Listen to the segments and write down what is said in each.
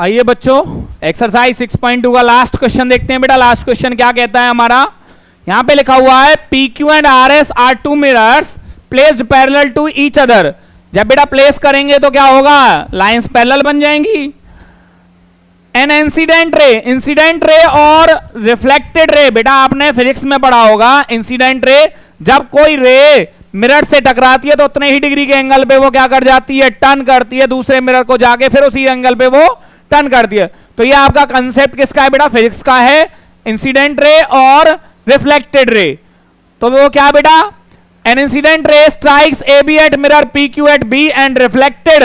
आइए बच्चों, एक्सरसाइज 6.2 का लास्ट क्वेश्चन देखते हैं बेटा। लास्ट क्वेश्चन क्या कहता है हमारा, यहां पे लिखा हुआ है PQ and RS are two mirrors placed parallel to each other. जब बेटा प्लेस करेंगे तो क्या होगा, लाइंस पैरेलल बन जाएंगी। एन इंसिडेंट रे और रिफ्लेक्टेड रे, बेटा आपने फिजिक्स में पढ़ा होगा, इंसिडेंट रे जब कोई रे मिरर से टकराती है तो उतने ही डिग्री के एंगल पे वो क्या कर जाती है, टर्न करती है दूसरे मिरर को जाके, फिर उसी एंगल पे वो टर्न करती है। तो ये आपका कंसेप्ट किसका है बेटा, फिजिक्स का है, इंसिडेंट रे और रिफ्लेक्टेड रे। तो वो क्या बेटा, an incident ray strikes AB at mirror PQ at B and reflected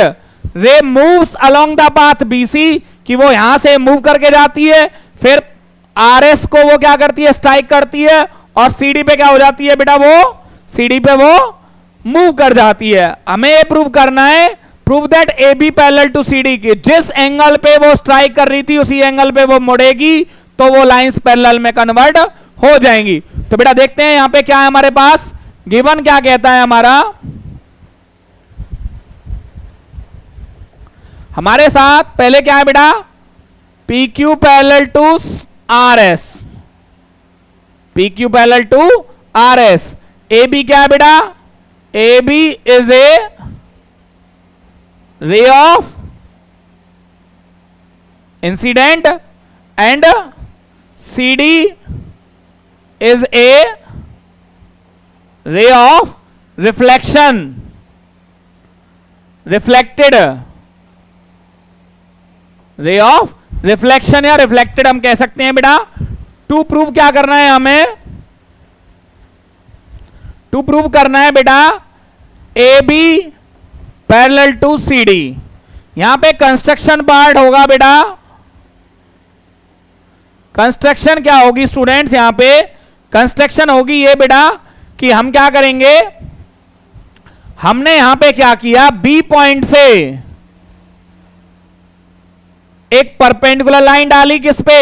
ray moves along the path BC, कि वो यहां से मूव करके जाती है, फिर RS को वो क्या करती है, स्ट्राइक करती है, और CD पे क्या हो जाती है बेटा, वो CD पे वो मूव कर जाती है। हमें ये प्रूव करना है, prove that AB parallel to CD, की जिस एंगल पे वो स्ट्राइक कर रही थी उसी एंगल पे वो मुड़ेगी तो वो लाइंस पैरेलल में कन्वर्ट हो जाएंगी। तो बेटा देखते हैं यहां पे क्या है हमारे पास, गिवन क्या कहता है हमारे साथ पहले क्या है बेटा, PQ parallel to RS, PQ parallel to RS, AB क्या है बेटा, AB is a ray of incident and CD is a ray of reflection, reflected ray of reflection या रिफ्लेक्टेड हम कह सकते हैं बेटा। टू प्रूव क्या करना है हमें, टू प्रूव करना है बेटा AB पैरेलल टू CD। यहां पे कंस्ट्रक्शन पार्ट होगा बेटा, कंस्ट्रक्शन क्या होगी स्टूडेंट्स, यहां पे कंस्ट्रक्शन होगी ये बेटा कि हम क्या करेंगे, हमने यहां पे क्या किया, B पॉइंट से एक परपेंडिकुलर लाइन डाली किस पे,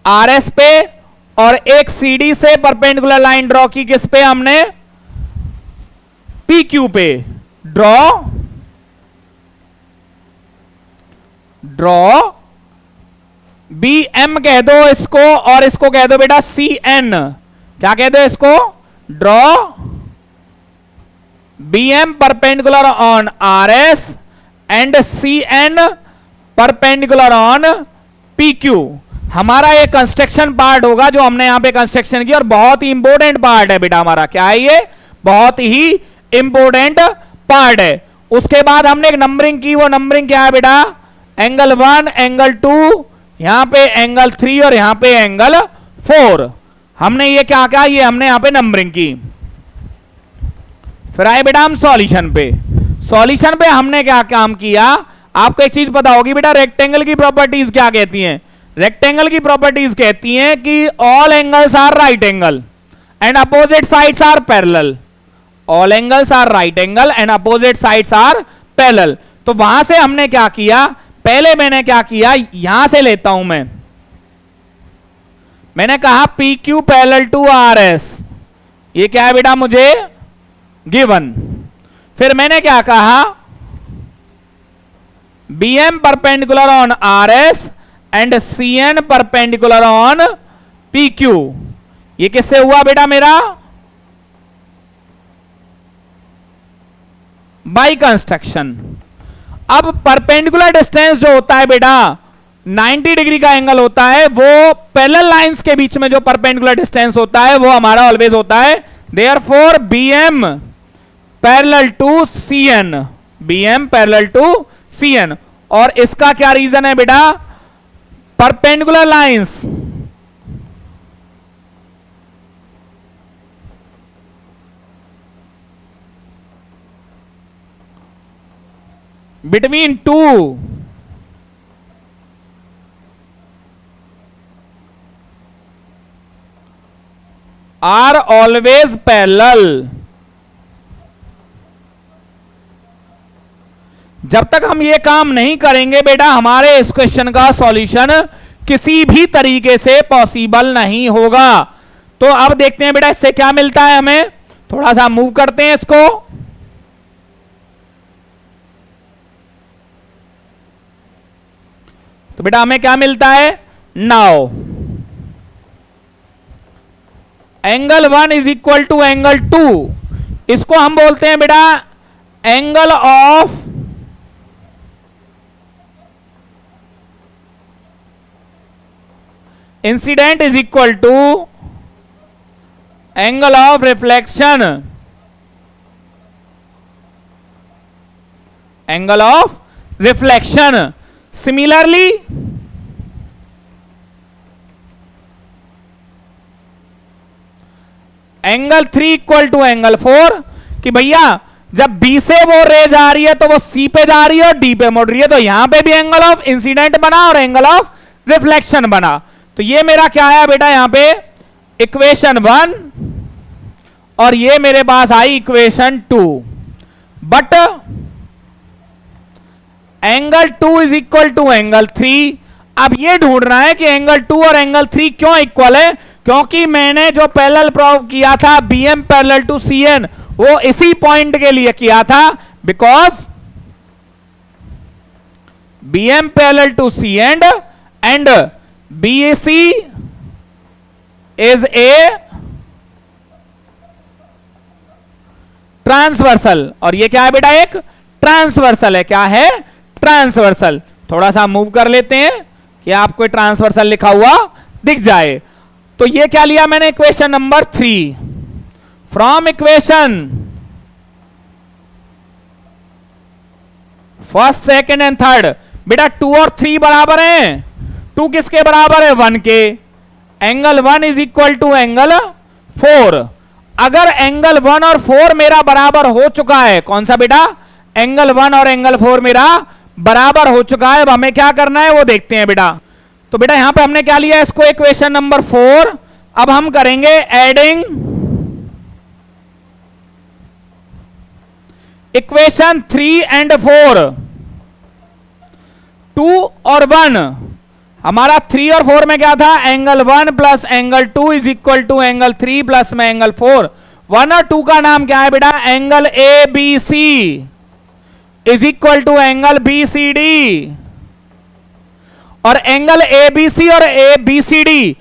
RS पे, और एक CD से परपेंडिकुलर लाइन ड्रॉ की किस पे, हमने PQ पे। ड्रॉ BM कह दो इसको, और इसको कह दो बेटा CN, क्या कह दो इसको, draw BM perpendicular on RS and CN perpendicular on PQ। हमारा ये कंस्ट्रक्शन पार्ट होगा जो हमने यहां पे कंस्ट्रक्शन किया, और बहुत ही इंपॉर्टेंट पार्ट है बेटा हमारा, क्या है ये, बहुत ही इंपॉर्टेंट पार्ट है। उसके बाद हमने एक नंबरिंग की, वो नंबरिंग क्या है बेटा, एंगल 1, एंगल 2, यहां पे एंगल 3 और यहां पे एंगल 4। हमने ये क्या कहा, ये हमने यहां पे नंबरिंग की। फिर आए बेटा हम सॉल्यूशन पे। सॉल्यूशन पे हमने क्या काम किया, आपको एक चीज पता होगी बेटा, रेक्टेंगल की प्रॉपर्टीज क्या कहती हैं, रेक्टेंगल की प्रॉपर्टीज कहती हैं कि all angles are right angle and opposite sides are parallel, all angles are right angle and opposite sides are parallel. तो वहां से हमने क्या किया, पहले मैंने क्या किया, यहां से लेता हूं मैंने कहा PQ पैरेलल टू RS, ये क्या है बेटा मुझे गिवन। फिर मैंने क्या कहा, BM perpendicular on RS and CN perpendicular on PQ। ये किससे हुआ बेटा मेरा, बाय कंस्ट्रक्शन। अब परपेंडिकुलर डिस्टेंस जो होता है बेटा 90 डिग्री का एंगल होता है, वो पैरेलल लाइंस के बीच में जो परपेंडिकुलर डिस्टेंस होता है वो हमारा ऑलवेज होता है। Therefore BM parallel to CN, BM parallel to CN। और इसका क्या रीजन है बेटा, perpendicular lines between two are always parallel. जब तक हम ये काम नहीं करेंगे बेटा, हमारे इस क्वेश्चन का सॉल्यूशन किसी भी तरीके से पॉसिबल नहीं होगा। तो अब देखते हैं बेटा इससे क्या मिलता है हमें, थोड़ा सा मूव करते हैं इसको। तो बेटा हमें क्या मिलता है, now angle 1 is equal to angle 2, इसको हम बोलते हैं बेटा angle of incident is equal to angle of reflection, angle of reflection. Similarly angle 3 equal to angle 4, कि भैया जब बी से वो रे जा रही है तो वो सी पे जा रही है और डी पे मुड़ रही है, तो यहां पे भी एंगल ऑफ इंसिडेंट बना और एंगल ऑफ रिफ्लेक्शन बना। तो ये मेरा क्या आया बेटा यहां पे इक्वेशन 1 और ये मेरे पास आई equation 2। But angle 2 is equal to angle 3। अब ये ढूंढना है कि एंगल 2 और एंगल 3 क्यों इक्वल है, क्योंकि मैंने जो पैरेलल प्रूव किया था BM पैरेलल टू CN वो इसी पॉइंट के लिए किया था, because BM parallel to CN and BAC is a transversal, और ये क्या है बेटा एक ट्रांसवर्सल है। क्या है, ट्रांसवर्सल। थोड़ा सा मूव कर लेते हैं कि आपको ट्रांसवर्सल लिखा हुआ दिख जाए। तो ये क्या लिया मैंने equation number 3 from equation first second and third. बेटा 2 और 3 बराबर हैं, 2 किसके बराबर है, 1 के। Angle 1 is equal to angle 4। अगर एंगल 1 और 4 मेरा बराबर हो चुका है, कौन सा बेटा, एंगल 1 और एंगल 4 मेरा बराबर हो चुका है। अब हमें क्या करना है वो देखते हैं बेटा। तो बेटा यहां पे हमने क्या लिया इसको, इक्वेशन नंबर 4। अब हम करेंगे एडिंग इक्वेशन 3 एंड 4। 2 और 1, हमारा 3 और 4 में क्या था, angle 1 plus angle 2 is equal to angle 3 plus में एंगल 4। 1 और 2 का नाम क्या है बेटा, angle ABC is equal to angle BCD। और एंगल ABC और ABCD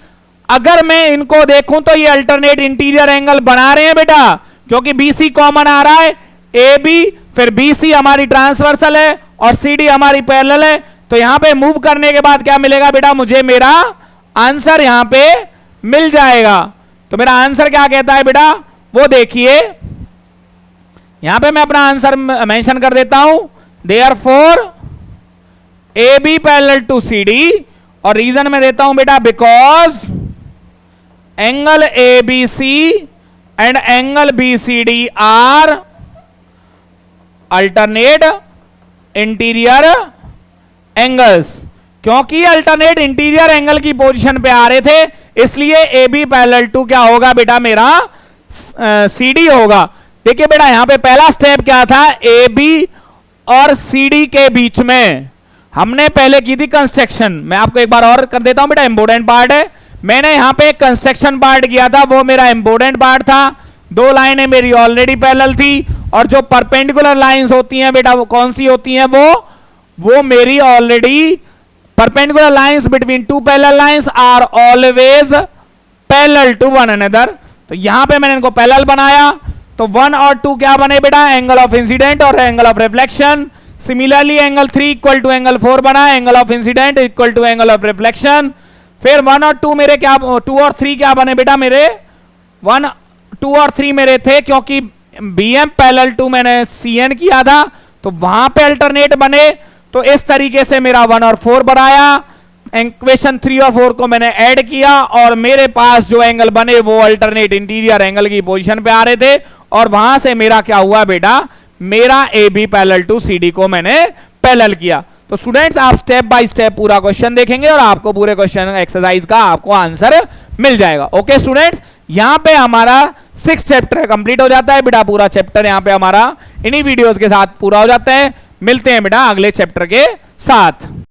अगर मैं इनको देखूं तो ये अल्टरनेट इंटीरियर एंगल बना रहे हैं बेटा, क्योंकि BC कॉमन आ रहा है, AB फिर BC हमारी ट्रांसवर्सल है और CD हमारी पैरेलल है। तो यहां पे मूव करने के बाद क्या मिलेगा बेटा, मुझे मेरा आंसर यहां पे मिल जाएगा। तो मेरा आंसर क्या कहता है बेटा, वो देखिए यहां पे मैं अपना आंसर मेंशन कर देता हूं, therefore AB parallel to CD, और रीजन में देता हूं बेटा because angle ABC and angle BCD are alternate interior angles. क्योंकि अल्टरनेट इंटीरियर एंगल की पोजीशन पे आ रहे थे, इसलिए AB पैरेलल टू क्या होगा बेटा, मेरा CD होगा। देखिए बेटा यहां पे पहला स्टेप क्या था, AB और CD के बीच में हमने पहले की थी कंस्ट्रक्शन। मैं आपको एक बार और कर देता हूं बेटा, इंपोर्टेंट पार्ट है। मैंने यहां पे कंस्ट्रक्शन पार्ट किया था, वो मेरा इंपोर्टेंट पार्ट था। 2 लाइनें मेरी ऑलरेडी पैरेलल थी, और जो परपेंडिकुलर लाइंस होती हैं बेटा वो कौन सी होती हैं, वो मेरी already perpendicular lines between 2 parallel lines are always parallel to one another. तो यहां पे मैंने इनको पैरेलल बनाया, तो 1 और 2 क्या बने बेटा, एंगल ऑफ इंसिडेंट और angle of reflection. Similarly angle 3 equal to angle 4 बना, angle of incident equal to angle of reflection. फिर 1 और 2 मेरे क्या, 2 और 3 क्या बने बेटा, मेरे 1, 2 और 3 मेरे थे, क्योंकि BM पैरेलल टू मैंने CN किया था, तो वहां पे अल्टरनेट बने। तो इस तरीके से मेरा 1 और 4 बनाया, इक्वेशन 3 और 4 को मैंने ऐड किया, और मेरे पास जो एंगल बने वो अल्टरनेट इंटीरियर एंगल की पोजीशन पे आ रहे थे, और वहां से मेरा क्या हुआ बेटा, मेरा AB पैरेलल टू CD को मैंने पैरेलल किया। तो स्टूडेंट्स आप स्टेप बाय स्टेप पूरा क्वेश्चन देखेंगे और आपको पूरे क्वेश्चन एक्सरसाइज का आपको आंसर मिल जाएगा। ओके स्टूडेंट्स, यहां पे हमारा 6 चैप्टर कंप्लीट हो जाता है बेटा। पूरा चैप्टर यहां पे हमारा इन्हीं वीडियोस के साथ पूरा हो जाता है। मिलते हैं बेटा अगले चैप्टर के साथ।